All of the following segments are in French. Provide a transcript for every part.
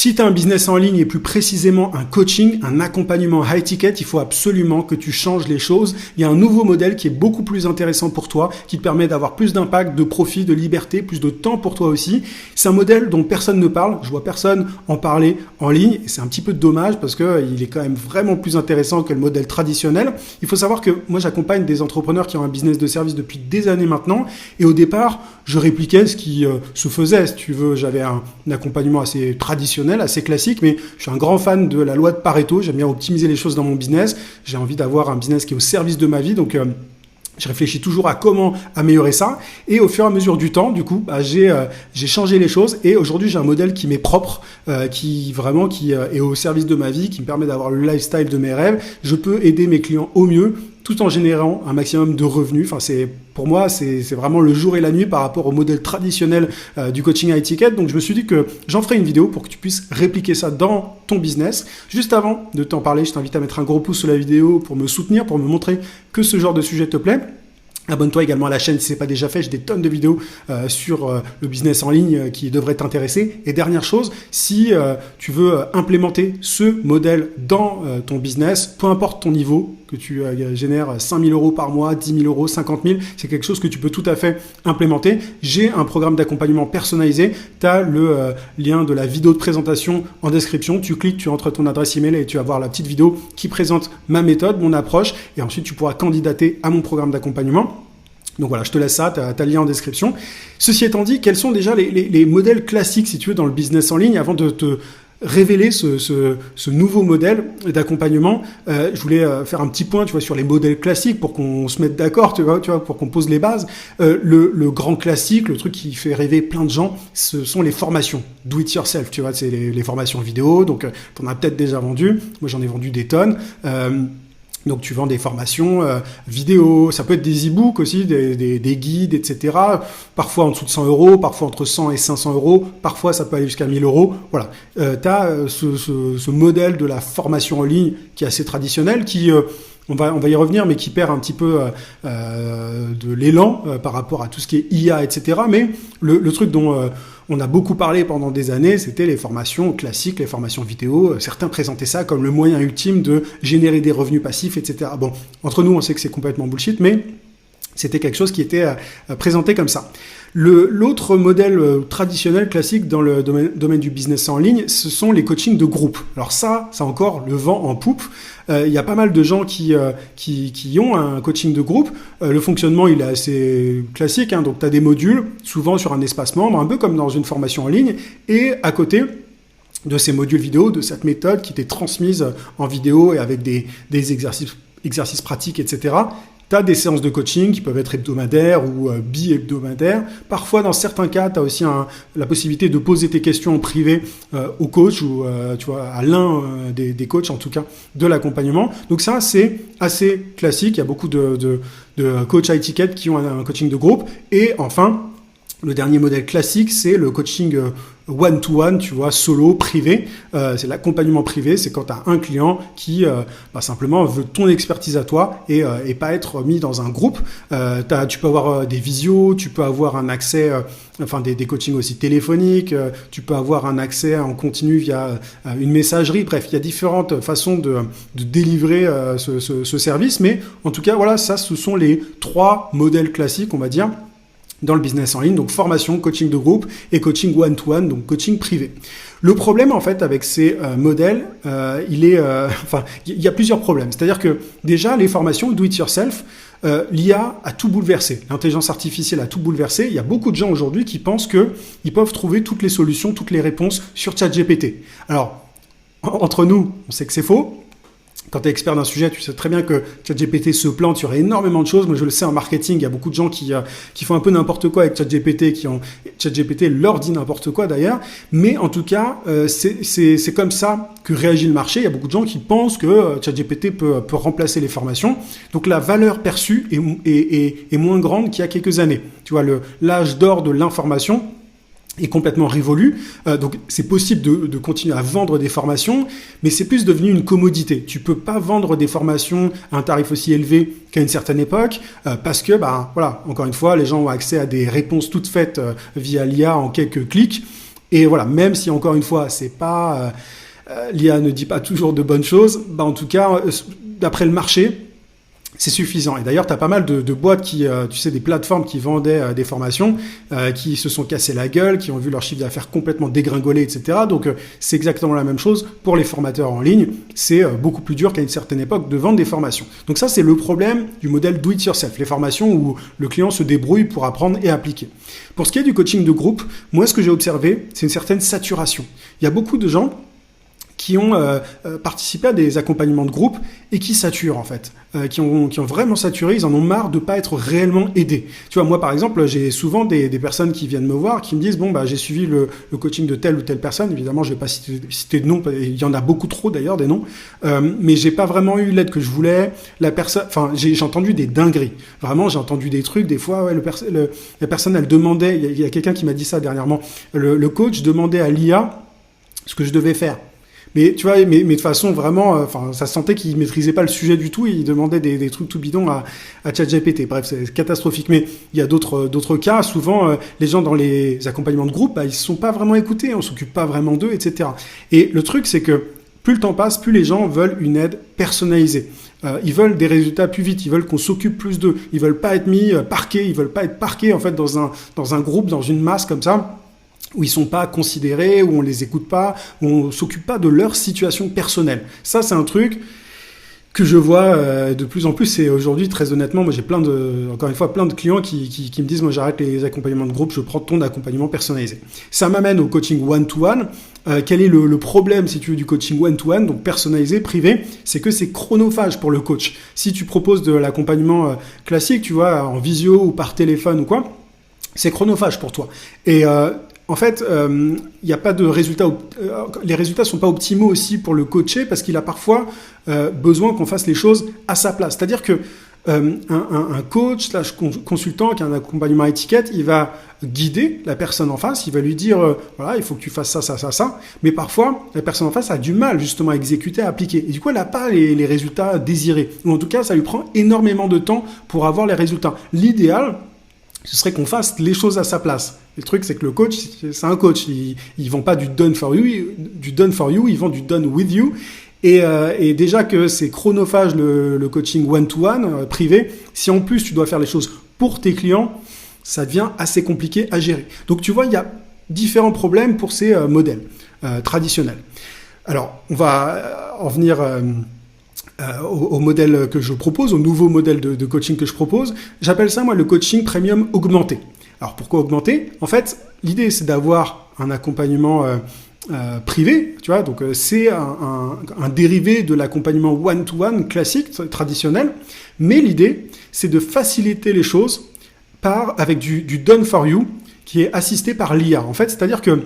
Si tu as un business en ligne et plus précisément un coaching, un accompagnement high ticket, il faut absolument que tu changes les choses. Il y a un nouveau modèle qui est beaucoup plus intéressant pour toi, qui te permet d'avoir plus d'impact, de profit, de liberté, plus de temps pour toi aussi. C'est un modèle dont personne ne parle. Je vois personne en parler en ligne et c'est un petit peu dommage parce que il est quand même vraiment plus intéressant que le modèle traditionnel. Il faut savoir que moi j'accompagne des entrepreneurs qui ont un business de service depuis des années maintenant et au départ, je répliquais ce qui se faisait. Si tu veux, j'avais un accompagnement assez traditionnel, assez classique, mais je suis un grand fan de la loi de Pareto. J'aime bien optimiser les choses dans mon business. J'ai envie d'avoir un business qui est au service de ma vie, donc je réfléchis toujours à comment améliorer ça. Et au fur et à mesure du temps, du coup, j'ai changé les choses et aujourd'hui, j'ai un modèle qui m'est propre, qui est au service de ma vie, qui me permet d'avoir le lifestyle de mes rêves. Je peux aider mes clients au mieux, tout en générant un maximum de revenus. Enfin, pour moi, c'est vraiment le jour et la nuit par rapport au modèle traditionnel du coaching high ticket. Donc, je me suis dit que j'en ferai une vidéo pour que tu puisses répliquer ça dans ton business. Juste avant de t'en parler, je t'invite à mettre un gros pouce sous la vidéo pour me soutenir, pour me montrer que ce genre de sujet te plaît. Abonne-toi également à la chaîne si ce n'est pas déjà fait. J'ai des tonnes de vidéos sur le business en ligne qui devraient t'intéresser. Et dernière chose, si tu veux implémenter ce modèle dans ton business, peu importe ton niveau, que tu génères 5 000 euros par mois, 10 000 euros, 50 000, c'est quelque chose que tu peux tout à fait implémenter. J'ai un programme d'accompagnement personnalisé. Tu as le lien de la vidéo de présentation en description. Tu cliques, tu entres ton adresse email et tu vas voir la petite vidéo qui présente ma méthode, mon approche. Et ensuite, tu pourras candidater à mon programme d'accompagnement. Donc voilà, je te laisse ça, tu as le lien en description. Ceci étant dit, quels sont déjà les modèles classiques, si tu veux, dans le business en ligne avant de te révéler ce nouveau modèle d'accompagnement? Je voulais faire un petit point, tu vois, sur les modèles classiques pour qu'on se mette d'accord, tu vois, pour qu'on pose les bases. Le grand classique, le truc qui fait rêver plein de gens, ce sont les formations do it yourself, tu vois, c'est les formations vidéo. Donc, tu en as peut-être déjà vendu. Moi, j'en ai vendu des tonnes. Donc tu vends des formations vidéo, ça peut être des e-books aussi, des guides, etc. Parfois en dessous de 100 euros, parfois entre 100 et 500 euros, parfois ça peut aller jusqu'à 1000 euros. Voilà, tu as ce modèle de la formation en ligne qui est assez traditionnel, qui on va y revenir, mais qui perd un petit peu de l'élan par rapport à tout ce qui est IA, etc. Mais le truc dont on a beaucoup parlé pendant des années, c'était les formations classiques, les formations vidéo. Certains présentaient ça comme le moyen ultime de générer des revenus passifs, etc. Bon, entre nous, on sait que c'est complètement bullshit, mais c'était quelque chose qui était présenté comme ça. L'autre modèle traditionnel, classique dans le domaine du business en ligne, ce sont les coachings de groupe. Alors ça encore le vent en poupe. Il y a pas mal de gens qui ont un coaching de groupe. Le fonctionnement, il est assez classique, hein. Donc tu as des modules, souvent sur un espace membre, un peu comme dans une formation en ligne. Et à côté de ces modules vidéo, de cette méthode qui t'est transmise en vidéo et avec des exercices pratiques, etc., tu as des séances de coaching qui peuvent être hebdomadaires ou bi-hebdomadaires. Parfois, dans certains cas, tu as aussi la possibilité de poser tes questions en privé au coach ou tu vois, à l'un des coachs, en tout cas, de l'accompagnement. Donc ça, c'est assez classique. Il y a beaucoup de coachs high ticket qui ont un coaching de groupe. Et enfin, le dernier modèle classique, c'est le coaching one-to-one, tu vois, solo, privé. C'est l'accompagnement privé, c'est quand tu as un client qui simplement veut ton expertise à toi et pas être mis dans un groupe. Tu peux avoir des visios, tu peux avoir un accès, des coachings aussi téléphoniques, tu peux avoir un accès en continu via une messagerie. Bref, il y a différentes façons de délivrer ce service. Mais en tout cas, voilà, ça, ce sont les 3 modèles classiques, on va dire, dans le business en ligne, donc formation, coaching de groupe et coaching one-to-one, donc coaching privé. Le problème, en fait, avec ces modèles, il y a plusieurs problèmes. C'est-à-dire que déjà, les formations do-it-yourself, l'IA a tout bouleversé. L'intelligence artificielle a tout bouleversé. Il y a beaucoup de gens aujourd'hui qui pensent qu'ils peuvent trouver toutes les solutions, toutes les réponses sur ChatGPT. Alors, entre nous, on sait que c'est faux. Quand tu es expert d'un sujet, tu sais très bien que ChatGPT se plante sur énormément de choses. Moi, je le sais en marketing, il y a beaucoup de gens qui font un peu n'importe quoi avec ChatGPT, ChatGPT leur dit n'importe quoi d'ailleurs. Mais en tout cas, c'est comme ça que réagit le marché. Il y a beaucoup de gens qui pensent que ChatGPT peut remplacer les formations. Donc la valeur perçue est moins grande qu'il y a quelques années. Tu vois, l'âge d'or de l'information est complètement révolu. Donc c'est possible de continuer à vendre des formations, mais c'est plus devenu une commodité. Tu peux pas vendre des formations à un tarif aussi élevé qu'à une certaine époque, parce que, voilà, encore une fois, les gens ont accès à des réponses toutes faites via l'IA en quelques clics. Et voilà, même si encore une fois, c'est pas l'IA ne dit pas toujours de bonnes choses, bah en tout cas, d'après le marché, c'est suffisant. Et d'ailleurs, tu as pas mal de boîtes qui, tu sais, des plateformes qui vendaient des formations, qui se sont cassées la gueule, qui ont vu leur chiffre d'affaires complètement dégringoler, etc. Donc, c'est exactement la même chose pour les formateurs en ligne. C'est beaucoup plus dur qu'à une certaine époque de vendre des formations. Donc ça, c'est le problème du modèle do it yourself, les formations où le client se débrouille pour apprendre et appliquer. Pour ce qui est du coaching de groupe, moi, ce que j'ai observé, c'est une certaine saturation. Il y a beaucoup de gens qui ont participé à des accompagnements de groupe et qui saturent en fait, qui ont vraiment saturé, ils en ont marre de pas être réellement aidés. Tu vois, moi par exemple, j'ai souvent des personnes qui viennent me voir, qui me disent bon bah j'ai suivi le coaching de telle ou telle personne, évidemment je vais pas citer de nom, il y en a beaucoup trop d'ailleurs des noms, mais j'ai pas vraiment eu l'aide que je voulais. La personne, enfin j'ai entendu des dingueries, vraiment j'ai entendu des trucs, des fois ouais, la personne elle demandait, il y a quelqu'un qui m'a dit ça dernièrement, le coach demandait à l'IA ce que je devais faire. Mais tu vois, mais de façon vraiment, enfin, ça se sentait qu'il maîtrisait pas le sujet du tout. Il demandait des trucs tout bidons à ChatGPT. Bref, c'est catastrophique. Mais il y a d'autres cas. Souvent, les gens dans les accompagnements de groupe, bah, ils se sont pas vraiment écoutés. On s'occupe pas vraiment d'eux, etc. Et le truc, c'est que plus le temps passe, plus les gens veulent une aide personnalisée. Ils veulent des résultats plus vite. Ils veulent qu'on s'occupe plus d'eux. Ils veulent pas être mis parqués. Ils veulent pas être parqués en fait dans un groupe, dans une masse comme ça, où ils sont pas considérés, où on les écoute pas, où on s'occupe pas de leur situation personnelle. Ça, c'est un truc que je vois de plus en plus. Et aujourd'hui, très honnêtement, moi j'ai encore une fois, plein de clients qui me disent, moi j'arrête les accompagnements de groupe, je prends ton accompagnement personnalisé. Ça m'amène au coaching one-to-one. Quel est le problème, si tu veux, du coaching one-to-one, donc personnalisé, privé, c'est que c'est chronophage pour le coach. Si tu proposes de l'accompagnement classique, tu vois, en visio ou par téléphone ou quoi, c'est chronophage pour toi. Et en fait, il n'y a pas de résultats. Les résultats sont pas optimaux aussi pour le coacher parce qu'il a parfois besoin qu'on fasse les choses à sa place. C'est-à-dire que un coach / consultant qui a un accompagnement à étiquette, il va guider la personne en face, il va lui dire voilà, il faut que tu fasses ça, ça, ça, ça. Mais parfois, la personne en face a du mal justement à exécuter, à appliquer. Et du coup, elle n'a pas les résultats désirés. Ou en tout cas, ça lui prend énormément de temps pour avoir les résultats. L'idéal, ce serait qu'on fasse les choses à sa place. Le truc, c'est que le coach, c'est un coach. Ils vend pas du done for you, ils vendent du done with you. Et déjà que c'est chronophage le coaching one-to-one privé, si en plus tu dois faire les choses pour tes clients, ça devient assez compliqué à gérer. Donc tu vois, il y a différents problèmes pour ces modèles traditionnels. Alors, on va en venir au modèle que je propose, au nouveau modèle de coaching que je propose. J'appelle ça, moi, le coaching premium augmenté. Alors, pourquoi augmenté ? En fait, l'idée, c'est d'avoir un accompagnement privé, tu vois, donc c'est un dérivé de l'accompagnement one-to-one classique, traditionnel, mais l'idée, c'est de faciliter les choses avec du done for you qui est assisté par l'IA. En fait, c'est-à-dire que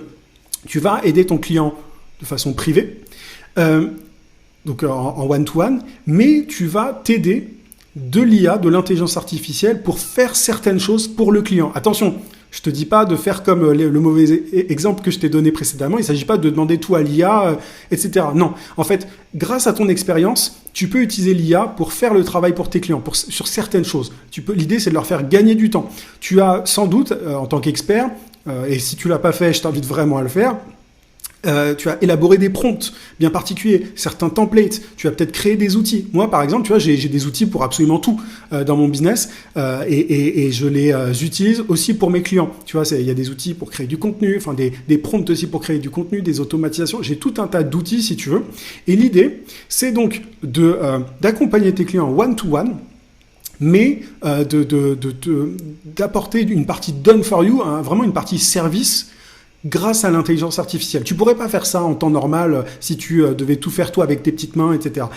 tu vas aider ton client de façon privée, donc en one-to-one, mais tu vas t'aider de l'IA, de l'intelligence artificielle pour faire certaines choses pour le client. Attention, je te dis pas de faire comme le mauvais exemple que je t'ai donné précédemment. Il ne s'agit pas de demander tout à l'IA, etc. Non, en fait, grâce à ton expérience, tu peux utiliser l'IA pour faire le travail pour tes clients, sur certaines choses. L'idée, c'est de leur faire gagner du temps. Tu as sans doute, en tant qu'expert, et si tu l'as pas fait, je t'invite vraiment à le faire, tu as élaboré des prompts bien particuliers, certains templates, tu as peut-être créé des outils. Moi, par exemple, tu vois, j'ai des outils pour absolument tout dans mon business et je les utilise aussi pour mes clients. Tu vois, il y a des outils pour créer du contenu, enfin des prompts aussi pour créer du contenu, des automatisations. J'ai tout un tas d'outils, si tu veux. Et l'idée, c'est donc d'accompagner tes clients one-to-one, mais d'apporter une partie done for you, hein, vraiment une partie service, grâce à l'intelligence artificielle. Tu pourrais pas faire ça en temps normal si tu devais tout faire toi avec tes petites mains, etc.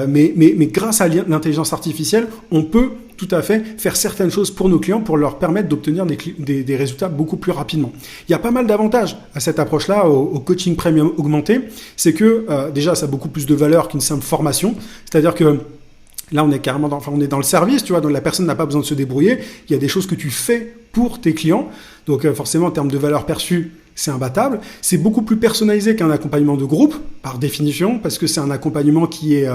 Mais grâce à l'intelligence artificielle, on peut tout à fait faire certaines choses pour nos clients pour leur permettre d'obtenir des résultats beaucoup plus rapidement. Il y a pas mal d'avantages à cette approche-là, au coaching premium augmenté. C'est que déjà, ça a beaucoup plus de valeur qu'une simple formation. C'est-à-dire que là, on est carrément on est dans le service, tu vois, donc la personne n'a pas besoin de se débrouiller. Il y a des choses que tu fais pour tes clients. Donc forcément, en termes de valeur perçue, c'est imbattable. C'est beaucoup plus personnalisé qu'un accompagnement de groupe, par définition, parce que c'est un accompagnement qui est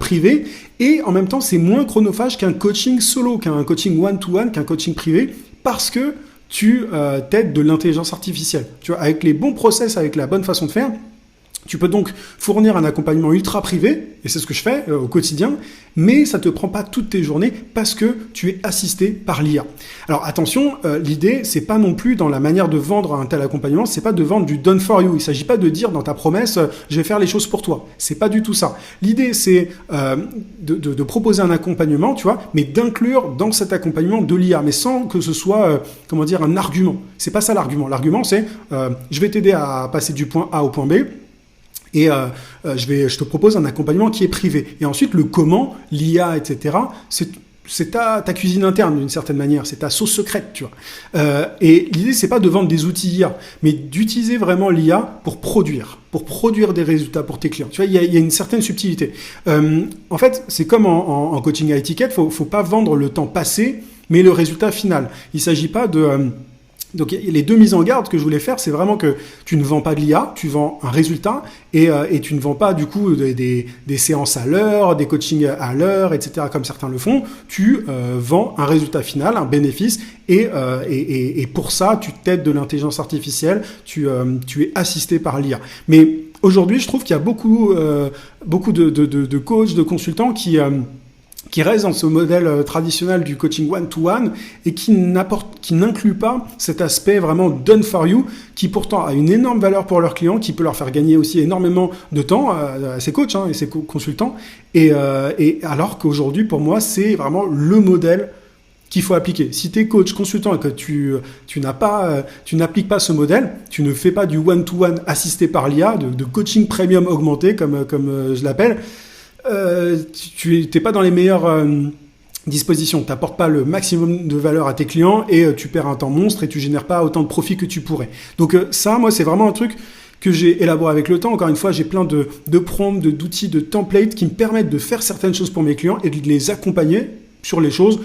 privé. Et en même temps, c'est moins chronophage qu'un coaching solo, qu'un coaching one-to-one, qu'un coaching privé, parce que tu t'aides de l'intelligence artificielle. Tu vois, avec les bons process, avec la bonne façon de faire, tu peux donc fournir un accompagnement ultra privé, et c'est ce que je fais au quotidien, mais ça te prend pas toutes tes journées parce que tu es assisté par l'IA. Alors attention, l'idée, c'est pas non plus dans la manière de vendre un tel accompagnement, c'est pas de vendre du done for you. Il s'agit pas de dire dans ta promesse, je vais faire les choses pour toi. C'est pas du tout ça. L'idée, c'est de proposer un accompagnement, tu vois, mais d'inclure dans cet accompagnement de l'IA, mais sans que ce soit, un argument. C'est pas ça l'argument. L'argument, c'est, je vais t'aider à passer du point A au point B. Et je te propose un accompagnement qui est privé. Et ensuite, le comment, l'IA, etc., c'est ta cuisine interne d'une certaine manière, c'est ta sauce secrète, tu vois. Et l'idée, c'est pas de vendre des outils IA, mais d'utiliser vraiment l'IA pour produire des résultats pour tes clients. Tu vois, il y a une certaine subtilité. En fait, c'est comme en coaching à étiquette, faut pas vendre le temps passé, mais le résultat final. Il s'agit pas de donc les deux mises en garde que je voulais faire, c'est vraiment que tu ne vends pas de l'IA, tu vends un résultat et tu ne vends pas du coup des séances à l'heure, des coachings à l'heure, etc. comme certains le font. Tu vends un résultat final, un bénéfice et pour ça, tu t'aides de l'intelligence artificielle, tu es assisté par l'IA. Mais aujourd'hui, je trouve qu'il y a beaucoup de coachs, de consultants qui reste dans ce modèle traditionnel du coaching one-to-one et qui n'inclut pas cet aspect vraiment done for you qui pourtant a une énorme valeur pour leurs clients, qui peut leur faire gagner aussi énormément de temps à ces coachs et ces consultants. Et alors qu'aujourd'hui, pour moi, c'est vraiment le modèle qu'il faut appliquer. Si tu es coach, consultant et que tu n'appliques pas ce modèle, tu ne fais pas du one-to-one assisté par l'IA, de coaching premium augmenté comme je l'appelle, tu n'es pas dans les meilleures dispositions. Tu n'apportes pas le maximum de valeur à tes clients et tu perds un temps monstre et tu génères pas autant de profit que tu pourrais. Donc ça, moi, c'est vraiment un truc que j'ai élaboré avec le temps. Encore une fois, j'ai plein de prompts, d'outils, de templates qui me permettent de faire certaines choses pour mes clients et de les accompagner sur les choses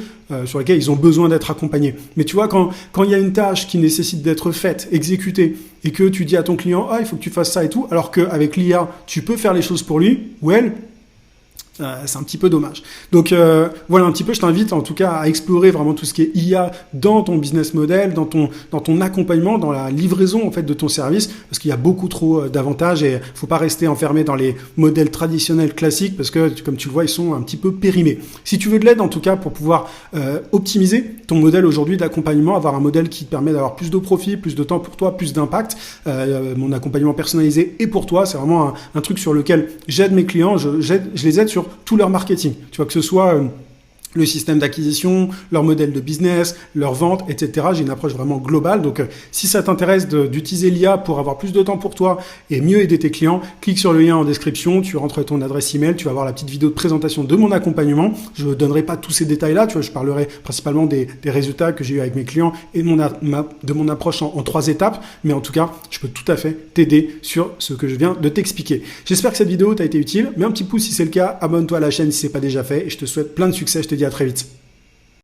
sur lesquelles ils ont besoin d'être accompagnés. Mais tu vois, quand il y a une tâche qui nécessite d'être faite, exécutée, et que tu dis à ton client « Ah, il faut que tu fasses ça et tout », alors qu'avec l'IA, tu peux faire les choses pour lui ou elle, c'est un petit peu dommage. Donc voilà un petit peu, je t'invite en tout cas à explorer vraiment tout ce qui est IA dans ton business model, dans ton accompagnement, dans la livraison en fait de ton service, parce qu'il y a beaucoup trop d'avantages et faut pas rester enfermé dans les modèles traditionnels classiques parce que comme tu le vois, ils sont un petit peu périmés. Si tu veux de l'aide en tout cas pour pouvoir optimiser ton modèle aujourd'hui d'accompagnement, avoir un modèle qui te permet d'avoir plus de profit, plus de temps pour toi, plus d'impact, mon accompagnement personnalisé est pour toi, c'est vraiment un truc sur lequel j'aide mes clients, je les aide sur tout leur marketing. Tu vois, que ce soit le système d'acquisition, leur modèle de business, leur vente, etc. J'ai une approche vraiment globale. Donc, si ça t'intéresse d'utiliser l'IA pour avoir plus de temps pour toi et mieux aider tes clients, clique sur le lien en description, tu rentres ton adresse email, tu vas voir la petite vidéo de présentation de mon accompagnement. Je ne donnerai pas tous ces détails-là, tu vois, je parlerai principalement des résultats que j'ai eu avec mes clients et de mon approche en 3 étapes. Mais en tout cas, je peux tout à fait t'aider sur ce que je viens de t'expliquer. J'espère que cette vidéo t'a été utile. Mets un petit pouce si c'est le cas, abonne-toi à la chaîne si ce n'est pas déjà fait et je te souhaite plein de succès. Je te dis à très vite.